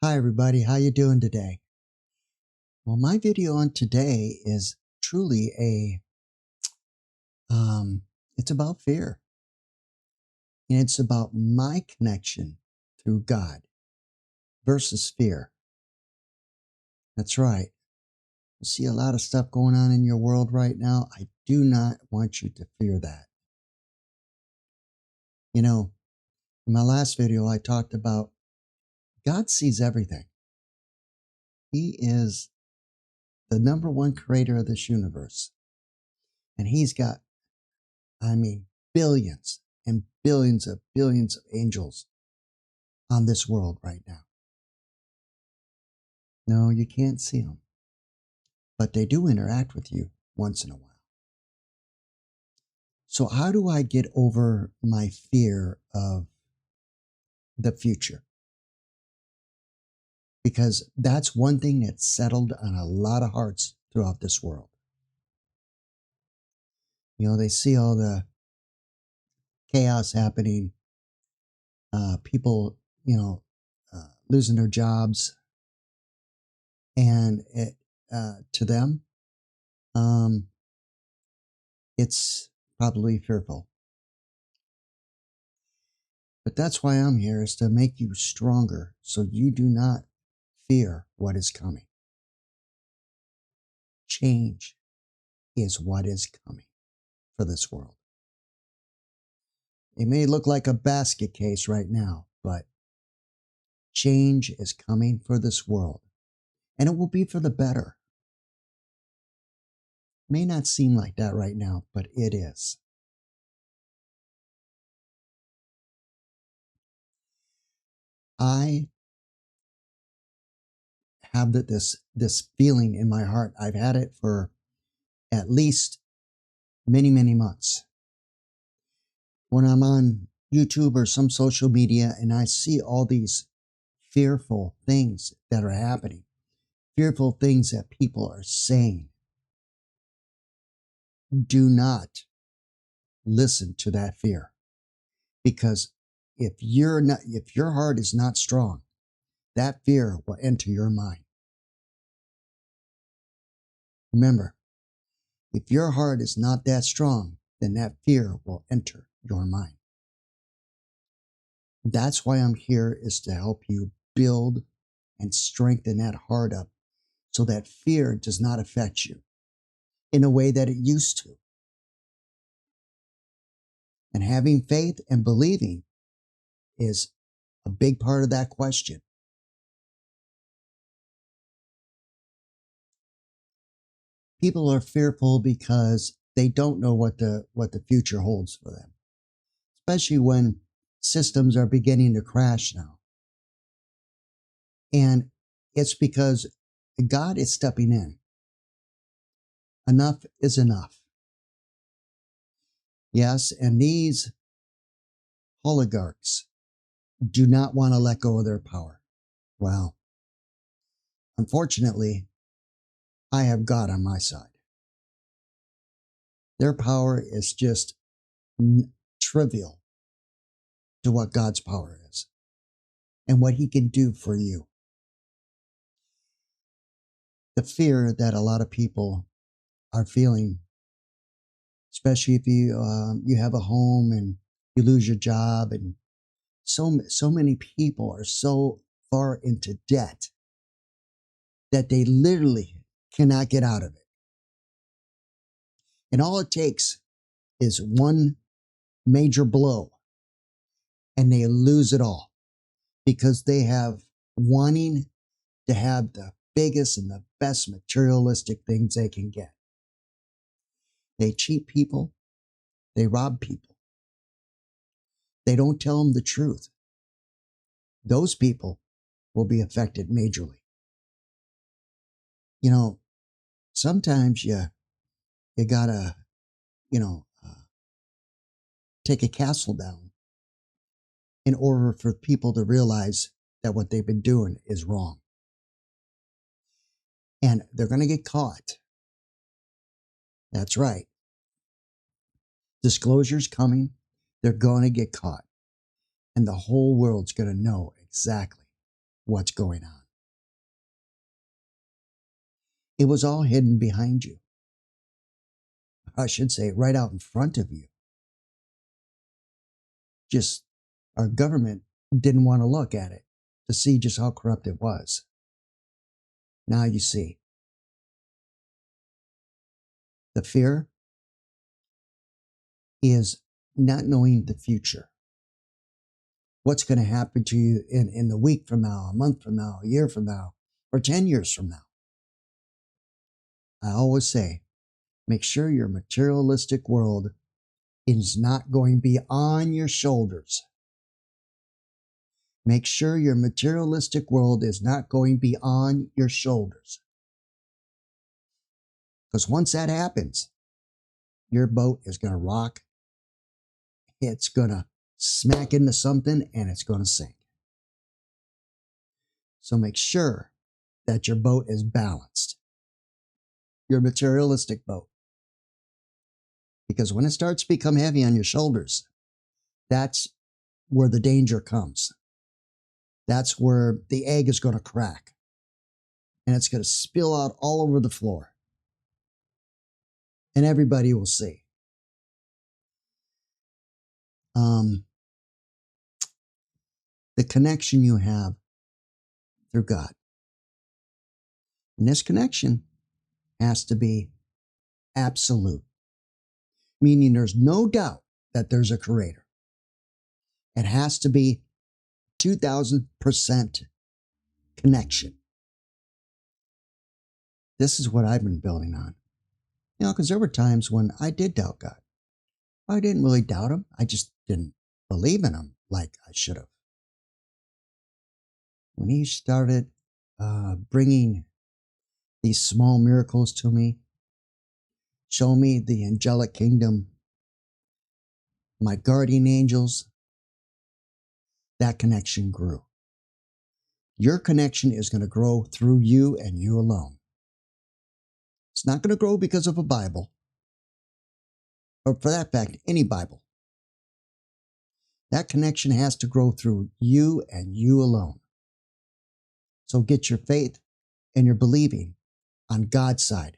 Hi everybody, how you doing today? Well, my video on today is truly um it's about fear. And it's about my connection through God versus fear. That's right. You see a lot of stuff going on in your world right now. I do not want you to fear that. You know, in my last video I talked about God sees everything. He is the number one creator of this universe. And he's got billions and billions of angels on this world right now. No, you can't see them, but they do interact with you once in a while. So how do I get over my fear of the future? Because that's one thing that's settled on a lot of hearts throughout this world. You know, they see all the chaos happening, people, losing their jobs, and to them, um, it's probably fearful. But that's why I'm here, is to make you stronger so you do not fear what is coming. Change is what is coming for this world. It may look like a basket case right now, but change is coming for this world, and it will be for the better. It may not seem like that right now, but it is. I have this feeling in my heart. I've had it for at least many months. When I'm on YouTube or some social media and I see all these fearful things that are happening, fearful things that people are saying, do not listen to that fear. Because if your heart is not strong, that fear will enter your mind. Remember, if your heart is not that strong, then that fear will enter your mind. That's why I'm here, is to help you build and strengthen that heart up so that fear does not affect you in a way that it used to. And having faith and believing is a big part of that question. People are fearful because they don't know what the future holds for them, especially when systems are beginning to crash now. And it's because God is stepping in. Enough is enough. Yes, and these oligarchs do not want to let go of their power. Well, unfortunately, I have God on my side. Their power is just trivial to what God's power is and what he can do for you. The fear that a lot of people are feeling, especially if you have a home and you lose your job, and so many people are so far into debt that they literally cannot get out of it. And all it takes is one major blow and they lose it all, because they have wanting to have the biggest and the best materialistic things they can get. They cheat people. They rob people. They don't tell them the truth. Those people will be affected majorly. You know, sometimes you gotta, take a castle down in order for people to realize that what they've been doing is wrong. And they're going to get caught. That's right. Disclosure's coming. They're going to get caught. And the whole world's going to know exactly what's going on. It was all hidden behind you. I should say right out in front of you. Just our government didn't want to look at it to see just how corrupt it was. Now you see. The fear is not knowing the future. What's going to happen to you in the week from now, a month from now, a year from now, or 10 years from now. I always say, make sure your materialistic world is not going beyond your shoulders. Make sure your materialistic world is not going beyond your shoulders. Because once that happens, your boat is going to rock. It's going to smack into something and it's going to sink. So make sure that your boat is balanced. Your materialistic boat. Because when it starts to become heavy on your shoulders, that's where the danger comes. That's where the egg is going to crack. And it's going to spill out all over the floor. And everybody will see. The connection you have through God. And this connection has to be absolute. Meaning there's no doubt that there's a creator. It has to be 2,000% connection. This is what I've been building on. Because there were times when I did doubt God. I didn't really doubt him. I just didn't believe in him like I should have. When he started bringing these small miracles to me, show me the angelic kingdom, my guardian angels, that connection grew. Your connection is going to grow through you and you alone. It's not going to grow because of a Bible, or for that fact, any Bible. That connection has to grow through you and you alone. So get your faith and your believing on God's side,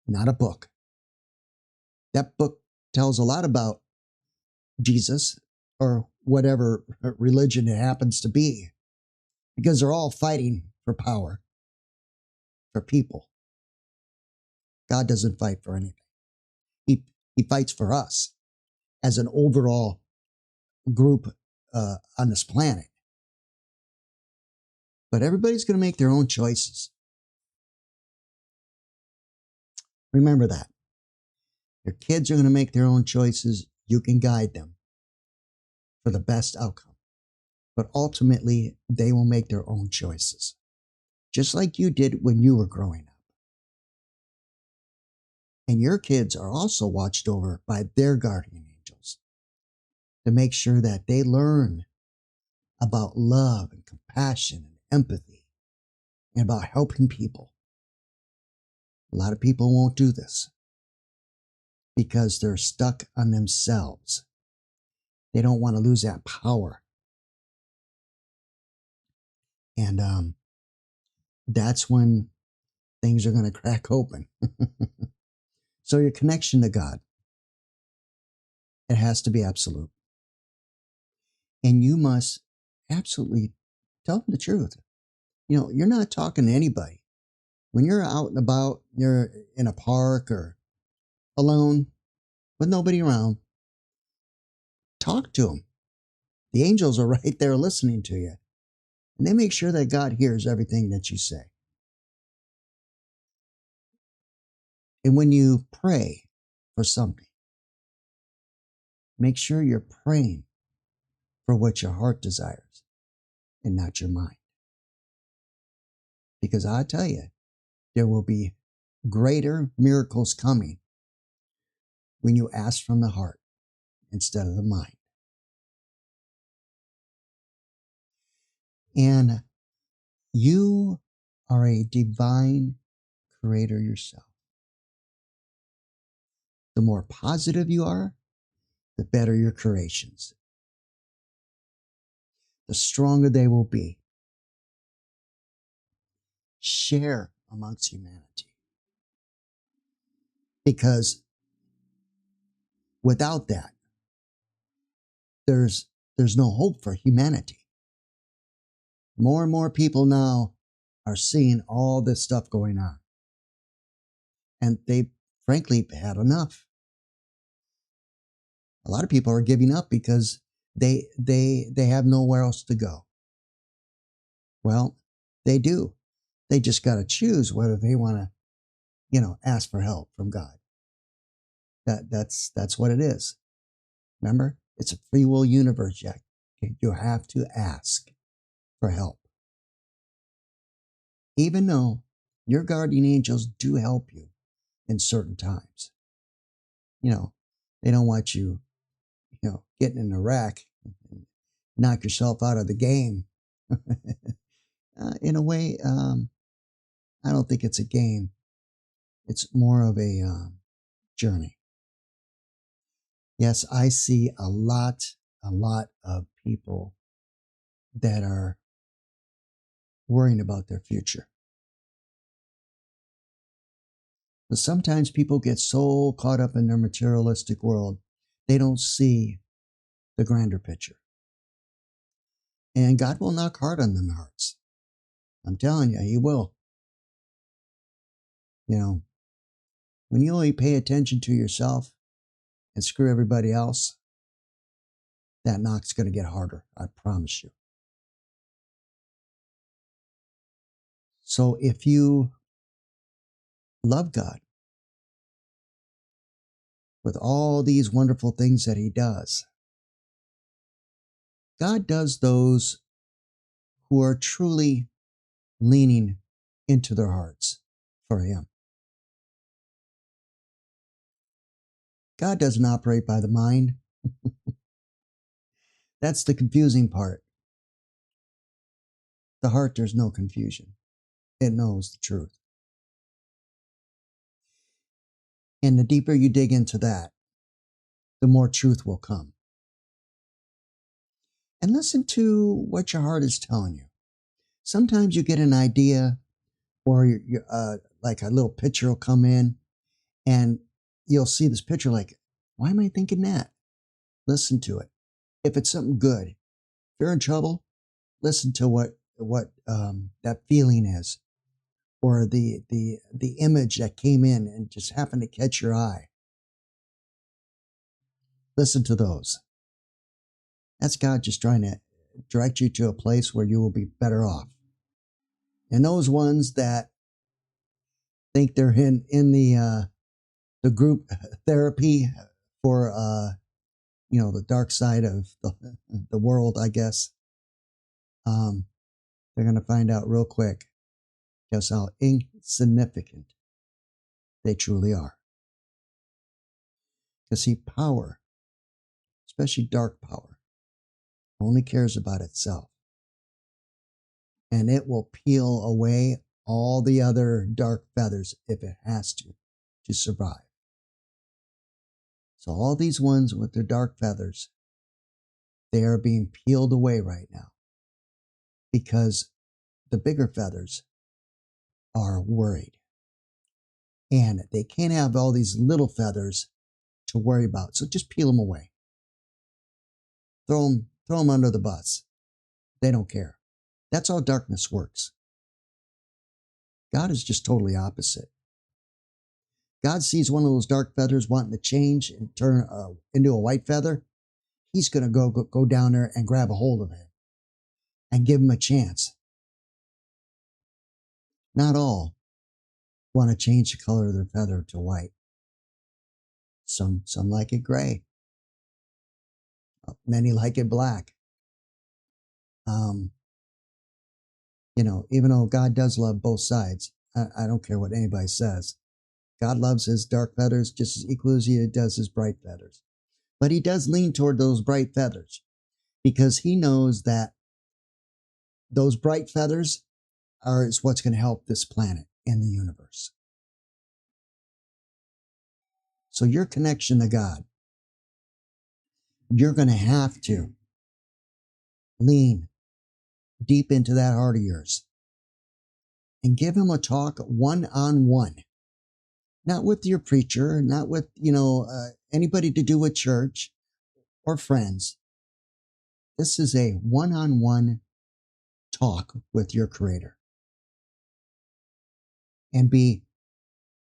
not a book. That book tells a lot about Jesus or whatever religion it happens to be, because they're all fighting for power, for people. God doesn't fight for anything. He fights for us as an overall group on this planet. But everybody's going to make their own choices. Remember that. Your kids are going to make their own choices. You can guide them for the best outcome. But ultimately, they will make their own choices. Just like you did when you were growing up. And your kids are also watched over by their guardian angels to make sure that they learn about love and compassion and empathy and about helping people. A lot of people won't do this because they're stuck on themselves. They don't want to lose that power. And that's when things are going to crack open. So your connection to God, it has to be absolute. And you must absolutely tell them the truth. You're not talking to anybody. When you're out and about, you're in a park or alone with nobody around, talk to them. The angels are right there listening to you. And they make sure that God hears everything that you say. And when you pray for something, make sure you're praying for what your heart desires and not your mind. Because I tell you, there will be greater miracles coming when you ask from the heart instead of the mind. And you are a divine creator yourself. The more positive you are, the better your creations. The stronger they will be. share amongst humanity. Because without that, there's no hope for humanity. More and more people now are seeing all this stuff going on. And they frankly had enough. A lot of people are giving up because they have nowhere else to go. Well, they do. They just got to choose whether they want to, ask for help from God. That's what it is. Remember, it's a free will universe, Jack. You have to ask for help. Even though your guardian angels do help you in certain times. They don't want you, getting in a wreck and knock yourself out of the game. In a way, I don't think it's a game. It's more of a journey. Yes, I see a lot of people that are worrying about their future. But sometimes people get so caught up in their materialistic world, they don't see the grander picture. And God will knock hard on them hearts. I'm telling you, He will. When you only pay attention to yourself and screw everybody else, that knock's going to get harder. I promise you. So if you love God with all these wonderful things that He does, God does those who are truly leaning into their hearts for Him. God doesn't operate by the mind. That's the confusing part. The heart, there's no confusion. It knows the truth. And the deeper you dig into that, the more truth will come. And listen to what your heart is telling you. Sometimes you get an idea or like a little picture will come in and you'll see this picture like, why am I thinking that? Listen to it. If it's something good, if you're in trouble, listen to what that feeling is, or the image that came in and just happened to catch your eye. Listen to those. That's God just trying to direct you to a place where you will be better off. And those ones that think they're in the group therapy for the dark side of the world, I guess, they're going to find out real quick just how insignificant they truly are. Because see, power, especially dark power, only cares about itself. And it will peel away all the other dark feathers if it has to survive. So all these ones with their dark feathers, they are being peeled away right now because the bigger feathers are worried. And they can't have all these little feathers to worry about. So just peel them away. Throw them under the bus. They don't care. That's how darkness works. God is just totally opposite. God sees one of those dark feathers wanting to change and turn into a white feather. He's going to go down there and grab a hold of it and give him a chance. Not all want to change the color of their feather to white. Some like it gray. Many like it black. Even though God does love both sides, I don't care what anybody says. God loves His dark feathers just as equally as He does His bright feathers. But He does lean toward those bright feathers because He knows that those bright feathers is what's going to help this planet and the universe. So your connection to God, you're going to have to lean deep into that heart of yours and give him a talk one-on-one, not with your preacher, not with, anybody to do with church or friends. This is a one-on-one talk with your Creator. And be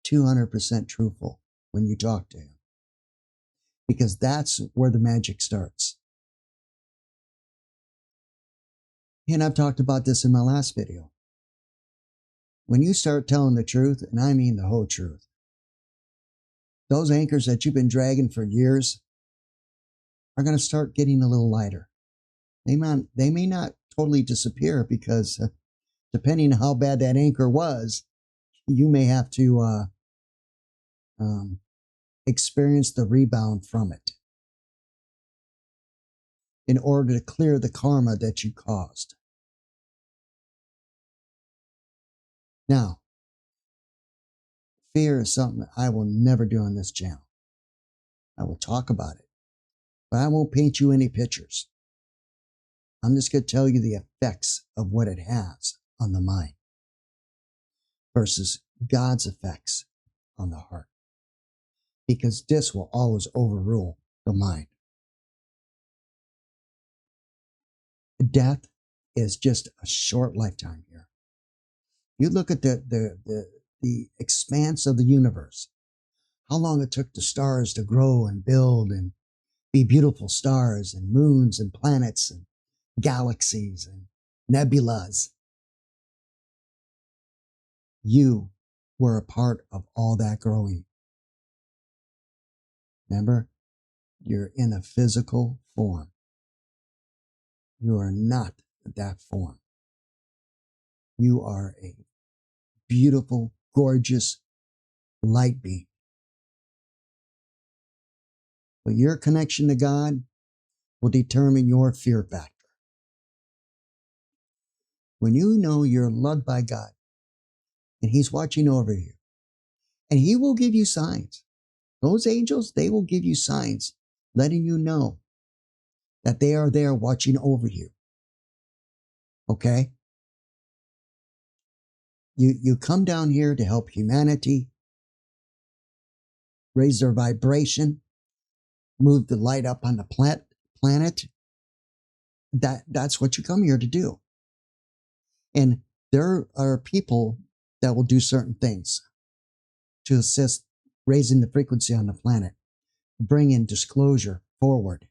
200% truthful when you talk to him, because that's where the magic starts. And I've talked about this in my last video. When you start telling the truth, and I mean the whole truth, those anchors that you've been dragging for years are going to start getting a little lighter. They may not totally disappear, because depending on how bad that anchor was, you may have to experience the rebound from it in order to clear the karma that you caused. Now, fear is something I will never do on this channel. I will talk about it, but I won't paint you any pictures. I'm just going to tell you the effects of what it has on the mind versus God's effects on the heart, because this will always overrule the mind. Death is just a short lifetime here. You look at the expanse of the universe, how long it took the stars to grow and build and be beautiful stars and moons and planets and galaxies and nebulas. You were a part of all that growing. Remember, you're in a physical form. You are not that form. You are a beautiful, gorgeous light being. But your connection to God will determine your fear factor. When you know you're loved by God and He's watching over you, and He will give you signs. Those angels, they will give you signs, letting you know that they are there watching over you. Okay? You come down here to help humanity, raise their vibration, move the light up on the planet. That's what you come here to do. And there are people that will do certain things to assist raising the frequency on the planet, bringing disclosure forward.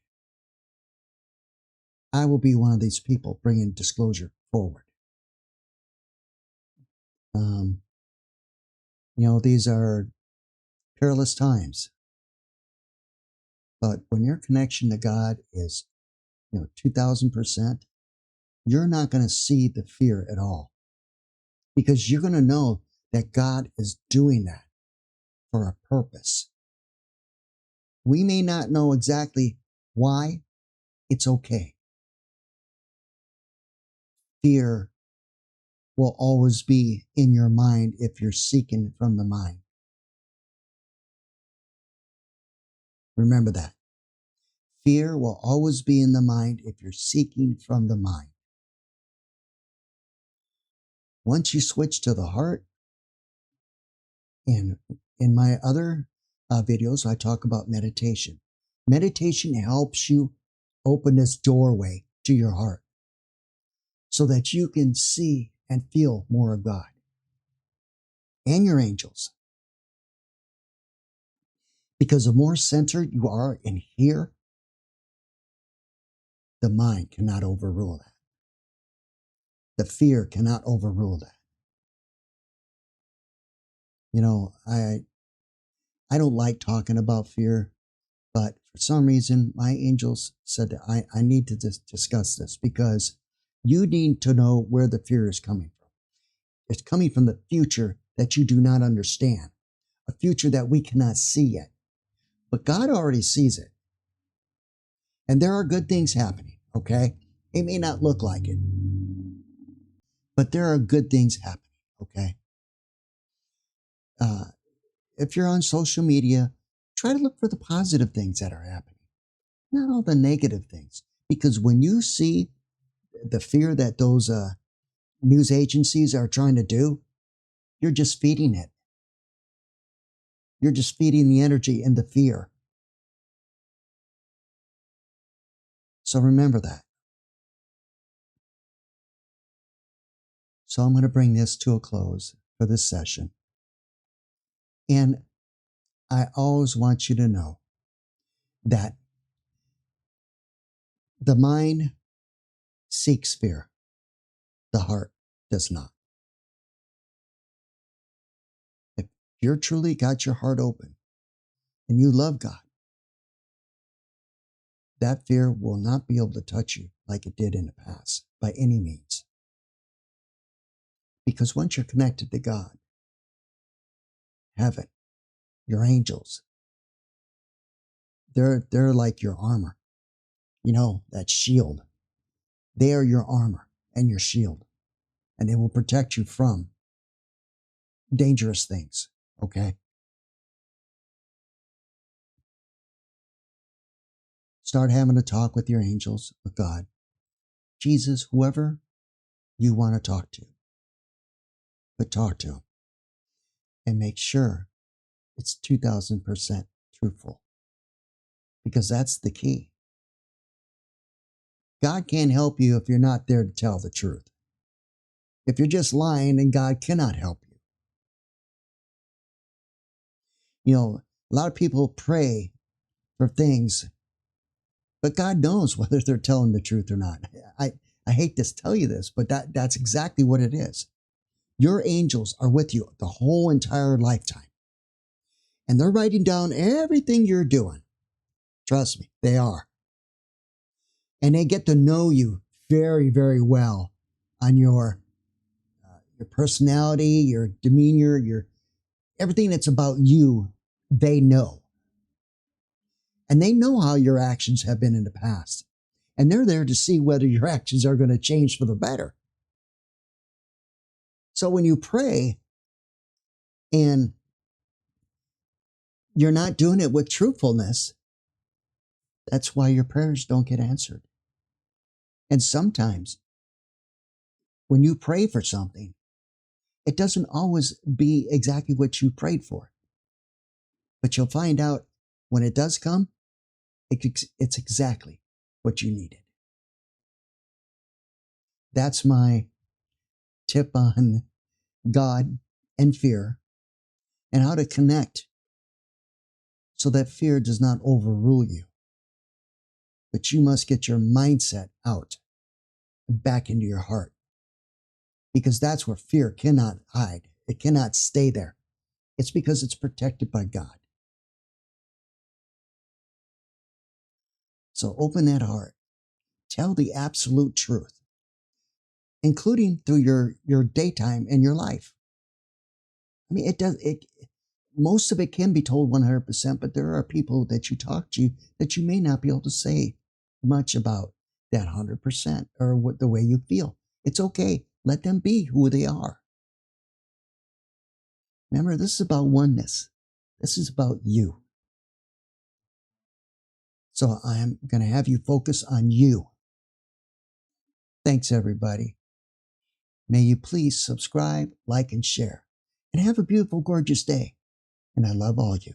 I will be one of these people bringing disclosure forward. These are perilous times. But when your connection to God is, 2,000%, you're not going to see the fear at all, because you're going to know that God is doing that for a purpose. We may not know exactly why. It's okay. Fear will always be in your mind if you're seeking from the mind. Remember that. Fear will always be in the mind if you're seeking from the mind. Once you switch to the heart, and in my other videos, I talk about meditation. Meditation helps you open this doorway to your heart so that you can see and feel more of God and your angels. Because the more centered you are in here, the mind cannot overrule that. The fear cannot overrule that. I don't like talking about fear, but for some reason, my angels said that I need to discuss this, because you need to know where the fear is coming from. It's coming from the future that you do not understand, a future that we cannot see yet. But God already sees it. And there are good things happening, okay? It may not look like it, but there are good things happening, okay? If you're on social media, try to look for the positive things that are happening, not all the negative things. Because when you see the fear that those news agencies are trying to do, You're just feeding it. You're just feeding the energy and the fear. So remember that. So I'm going to bring this to a close for this session. And I always want you to know that the mind seeks fear. The heart does not. If you're truly got your heart open and you love God, that fear will not be able to touch you like it did in the past by any means. Because once you're connected to God, heaven, your angels, they're like your armor. You know, that shield. They are your armor and your shield. And they will protect you from dangerous things. Okay? Start having a talk with your angels, with God, Jesus, whoever you want to talk to. But talk to him. And make sure it's 2000% truthful. Because that's the key. God can't help you if you're not there to tell the truth. If you're just lying, then God cannot help you. You know, a lot of people pray for things, but God knows whether they're telling the truth or not. I hate to tell you this, but that's exactly what it is. Your angels are with you the whole entire lifetime. And they're writing down everything you're doing. Trust me, they are. And they get to know you very, very well on your personality, your demeanor, your everything that's about you, they know. And they know how your actions have been in the past. And they're there to see whether your actions are going to change for the better. So when you pray and you're not doing it with truthfulness, that's why your prayers don't get answered. And sometimes when you pray for something, it doesn't always be exactly what you prayed for. But you'll find out when it does come, it's exactly what you needed. That's my tip on God and fear and how to connect so that fear does not overrule you. But you must get your mindset out and back into your heart, because that's where fear cannot hide. It cannot stay there. It's because it's protected by God. So open that heart. Tell the absolute truth, including through your daytime and your life. I mean, most of it can be told 100%, but there are people that you talk to that you may not be able to say much about that 100% or what the way you feel. It's okay. Let them be who they are. Remember, this is about oneness. This is about you. So I'm going to have you focus on you. Thanks, everybody. May you please subscribe, like, and share. And have a beautiful, gorgeous day. And I love all you.